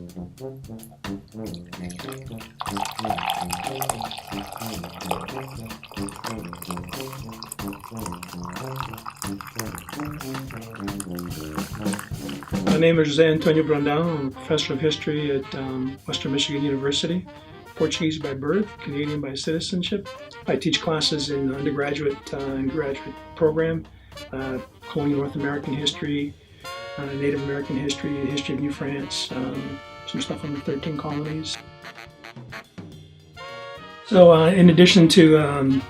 My name is José Antonio Brandão. I'm a professor of history at Western Michigan University. Portuguese by birth, Canadian by citizenship. I teach classes in undergraduate and graduate program, colonial North American history, Native American history, history of New France, some stuff on the 13 colonies. So in addition to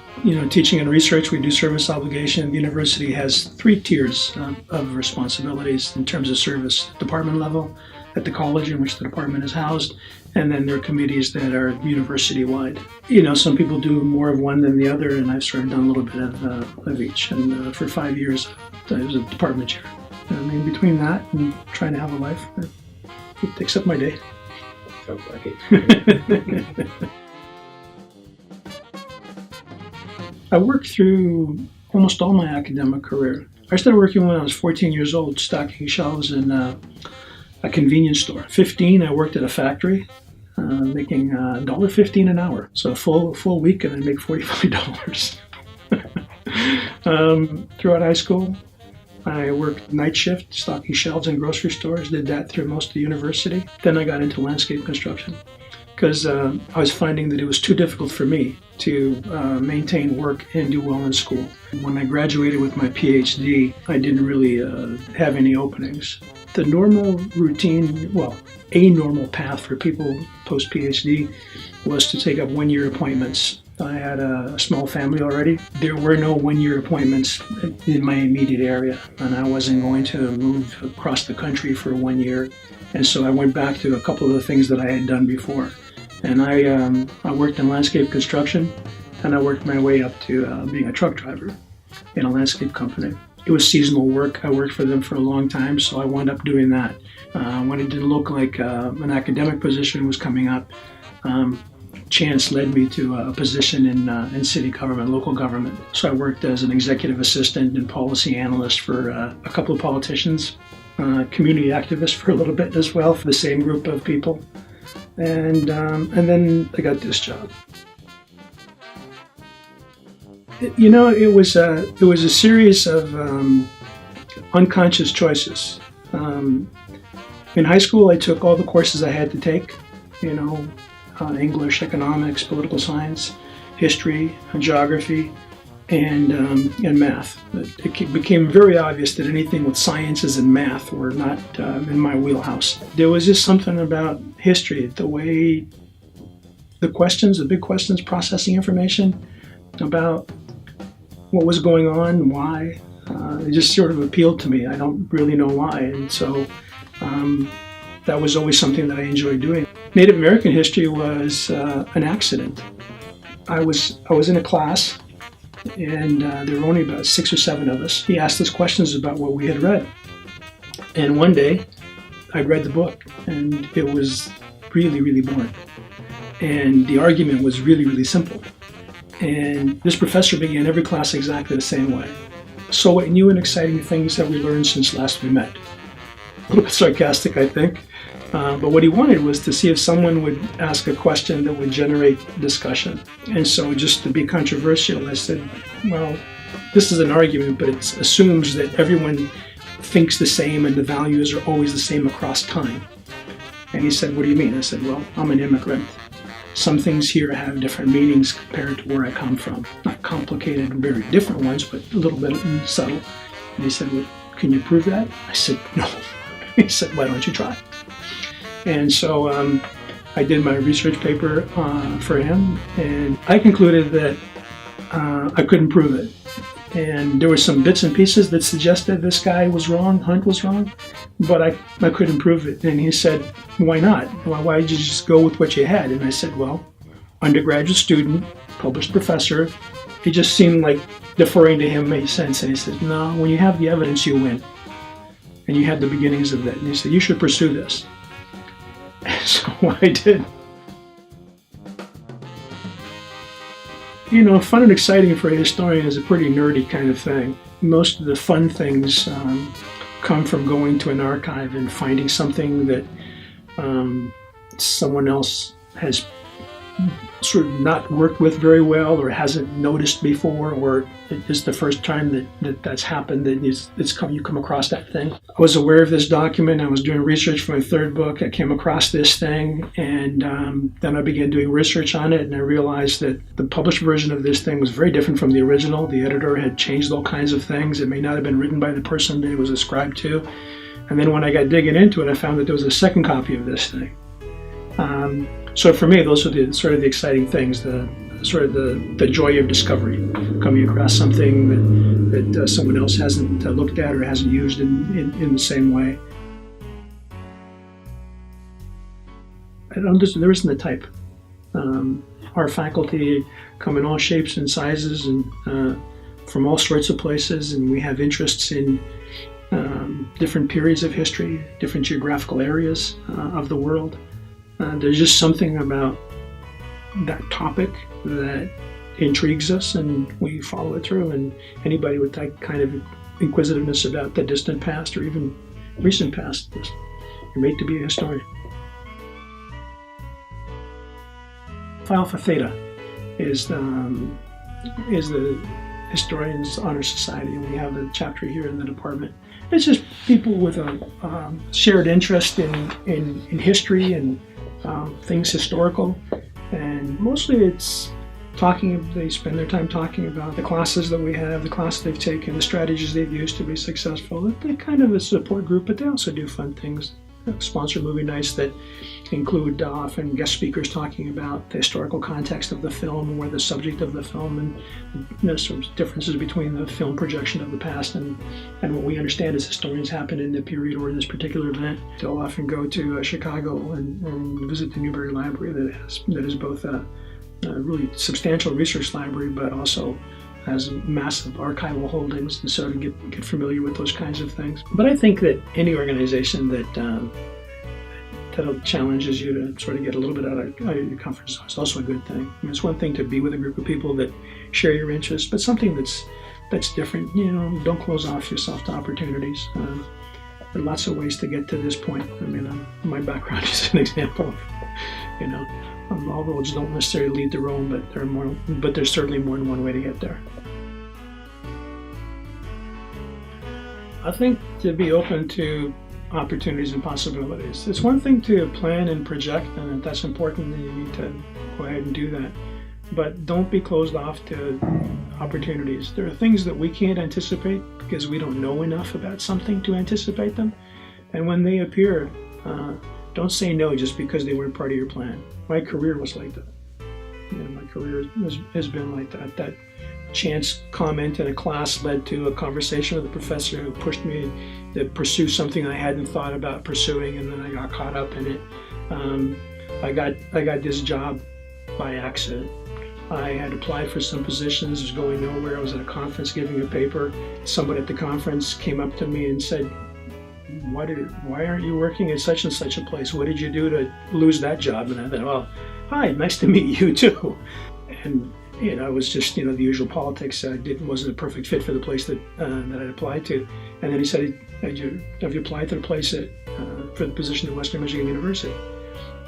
teaching and research, we do service obligation. The university has 3 tiers of responsibilities in terms of service: department level, at the college in which the department is housed, and then there are committees that are university-wide. Some people do more of one than the other, and I've sort of done a little bit of each. And for 5 years, I was a department chair. Between that and trying to have a life, it takes up my day. Sounds like it. I worked through almost all my academic career. I started working when I was 14 years old, stocking shelves in a convenience store. 15, I worked at a factory, making $1.15 an hour. So a full week, and I make $45. Throughout high school, I worked night shift, stocking shelves in grocery stores, did that through most of the university. Then I got into landscape construction because I was finding that it was too difficult for me to maintain work and do well in school. When I graduated with my PhD, I didn't really have any openings. The normal routine, a normal path for people post-PhD was to take up one-year appointments. I had a small family already. There were no one-year appointments in my immediate area, and I wasn't going to move across the country for 1 year. And so I went back to a couple of the things that I had done before. And I worked in landscape construction, and I worked my way up to being a truck driver in a landscape company. It was seasonal work. I worked for them for a long time, so I wound up doing that. When it didn't look like an academic position was coming up, chance led me to a position in city government, local government. So I worked as an executive assistant and policy analyst for a couple of politicians, community activist for a little bit as well, for the same group of people. And then I got this job. It was a series of unconscious choices. In high school, I took all the courses I had to take. English, economics, political science, history, geography, and math. It became very obvious that anything with sciences and math were not in my wheelhouse. There was just something about history, the way the big questions, processing information about what was going on, why. It just sort of appealed to me. I don't really know why, and so that was always something that I enjoyed doing. Native American history was an accident. I was in a class, and there were only about 6 or 7 of us. He asked us questions about what we had read. And one day, I read the book, and it was really, really boring. And the argument was really, really simple. And this professor began every class exactly the same way. So what new and exciting things have we learned since last we met? A little bit sarcastic, I think. But what he wanted was to see if someone would ask a question that would generate discussion. And so just to be controversial, I said, well, this is an argument, but it assumes that everyone thinks the same and the values are always the same across time. And he said, what do you mean? I said, well, I'm an immigrant. Some things here have different meanings compared to where I come from. Not complicated, very different ones, but a little bit subtle. And he said, well, can you prove that? I said, no. He said, why don't you try? And so I did my research paper for him, and I concluded that I couldn't prove it. And there were some bits and pieces that suggested this guy was wrong, Hunt was wrong, but I couldn't prove it. And he said, why not? Why did you just go with what you had? And I said, well, undergraduate student, published professor. It just seemed like deferring to him made sense. And he said, no, when you have the evidence, you win. And you had the beginnings of that. And he said, you should pursue this. So I did. Fun and exciting for a historian is a pretty nerdy kind of thing. Most of the fun things come from going to an archive and finding something that someone else has sort of not worked with very well or hasn't noticed before, or it's the first time that's happened, that you come across that thing. I was aware of this document. I was doing research for my third book. I came across this thing, and then I began doing research on it, and I realized that the published version of this thing was very different from the original. The editor had changed all kinds of things. It may not have been written by the person that it was ascribed to. And then when I got digging into it, I found that there was a second copy of this thing. So for me, those are the sort of the exciting things, the joy of discovery, coming across something that someone else hasn't looked at or hasn't used in the same way. There isn't a type. Our faculty come in all shapes and sizes and from all sorts of places, and we have interests in different periods of history, different geographical areas of the world. There's just something about that topic that intrigues us, and we follow it through. And anybody with that kind of inquisitiveness about the distant past or even recent past, you're made to be a historian. Phi Alpha Theta is the Historians Honor Society, and we have a chapter here in the department. It's just people with a shared interest in history and things historical, and mostly it's they spend their time talking about the classes that we have, the classes they've taken, the strategies they've used to be successful. They're kind of a support group, but they also do fun things. Sponsor movie nights that include often guest speakers talking about the historical context of the film or the subject of the film, and there's some differences between the film projection of the past and what we understand as historians happened in the period or in this particular event. They'll often go to Chicago and visit the Newberry Library that is both a really substantial research library, but also has massive archival holdings, and so to get familiar with those kinds of things. But I think that any organization that challenges you to sort of get a little bit out of your comfort zone is also a good thing. I mean, it's one thing to be with a group of people that share your interests, but something that's different. Don't close off yourself to opportunities. There are lots of ways to get to this point. I mean, my background is an example of, all roads don't necessarily lead to Rome, but there's certainly more than one way to get there. I think to be open to opportunities and possibilities. It's one thing to plan and project, and if that's important, then you need to go ahead and do that. But don't be closed off to opportunities. There are things that we can't anticipate because we don't know enough about something to anticipate them. And when they appear, don't say no just because they weren't part of your plan. My career was like that. My career has been like that. That chance comment in a class led to a conversation with a professor who pushed me to pursue something I hadn't thought about pursuing, and then I got caught up in it. I got this job by accident. I had applied for some positions, was going nowhere. I was at a conference giving a paper. Somebody at the conference came up to me and said, why aren't you working at such and such a place? What did you do to lose that job? And I thought, well, hi, nice to meet you too. And it was just the usual politics. I wasn't a perfect fit for the place that I'd applied to. And then he said, have you applied to the place for the position at Western Michigan University?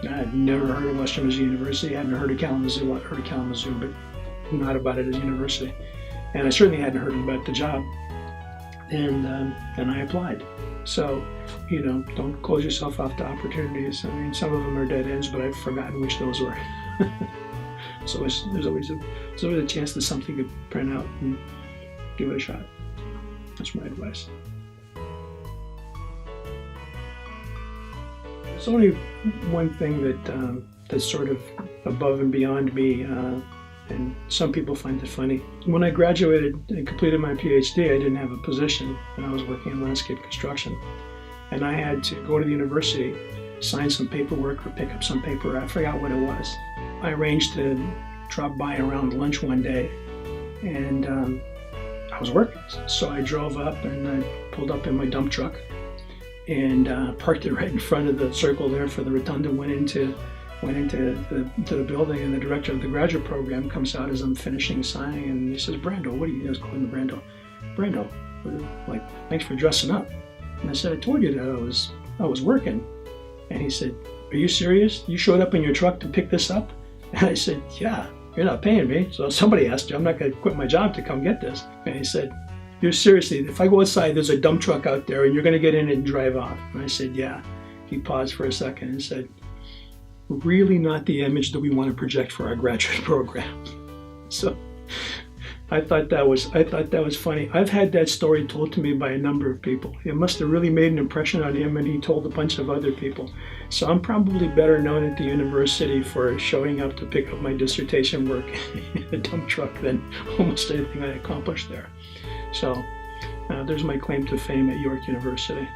I had never heard of Western Michigan University. I hadn't heard of Kalamazoo. I'd heard of Kalamazoo, but not about it as a university. And I certainly hadn't heard about the job. And I applied. So, don't close yourself off to opportunities. I mean, some of them are dead ends, but I've forgotten which those were. So there's always a chance that something could print out, and give it a shot. That's my advice. There's only one thing that's sort of above and beyond me, and some people find it funny. When I graduated and completed my PhD, I didn't have a position, and I was working in landscape construction. And I had to go to the university, sign some paperwork or pick up some paper. I forgot what it was. I arranged to drop by around lunch one day, and I was working. So I drove up and I pulled up in my dump truck and parked it right in front of the circle there for the rotunda, went into the building, and the director of the graduate program comes out as I'm finishing signing, and he says, Brando, what are you guys calling me Brando? Brando, thanks for dressing up. And I said, I told you that I was working. And he said, "Are you serious? You showed up in your truck to pick this up?" And I said, "Yeah, you're not paying me, so somebody has to. I'm not going to quit my job to come get this." And he said, "You're seriously, if I go outside, there's a dump truck out there and you're going to get in it and drive off." And I said, "Yeah." He paused for a second and said, "Really not the image that we want to project for our graduate program." So I thought that was funny. I've had that story told to me by a number of people. It must have really made an impression on him, and he told a bunch of other people. So I'm probably better known at the university for showing up to pick up my dissertation work in a dump truck than almost anything I accomplished there. So there's my claim to fame at York University.